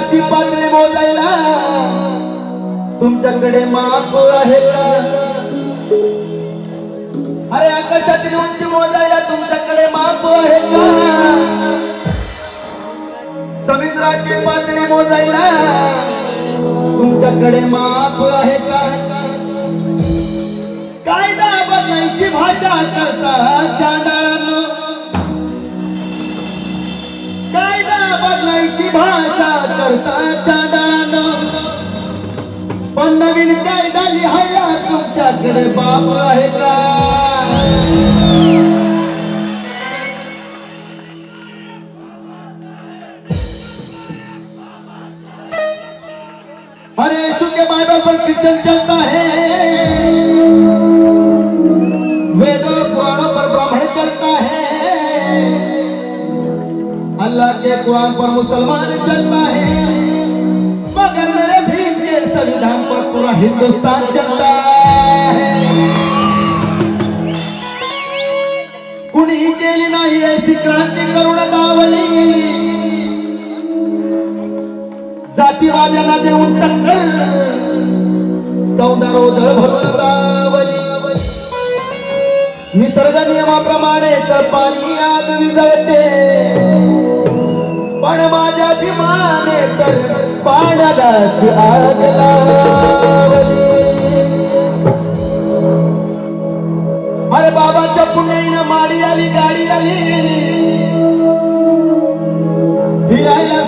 समुद्राची पातळी मोजायला तुमच्याकडे माप आहे का? अरे आकाशातील उंची मोजायला तुमच्याकडे माप आहे का? समुद्राची पातळी मोजायला तुमच्याकडे माप आहे का? कायदा बदलायची भाषा करता चांडाळांनो, कायदा बदलायची भाषा करता चांडाळांनो, पण नवीन कायदा लिहायला तुमच्याकडे बाप आहे का? अरे यीशु के बाइबल पर क्रिश्चियन चलता है, वेदों कुरानों पर ब्राह्मण चलता है, अल्लाह के कुरान पर मुसलमान चलता है, मगर मेरे भीम के संविधान पर पूरा हिंदुस्तान चलता है। कुणीही केली नाही ऐसी क्रांती करुण दावली, जातीवाद्यांना देऊन टक्कर 14 रोजळ भरून दावली। निसर्ग नियमाप्रमाणे तर पाणी आग विझवते, पण माझ्या भीमाने तर पाण्यालाच आग लावली। अरे बाबाच्या पुण्याईनं माडी आली, गाडी आली, फिरायला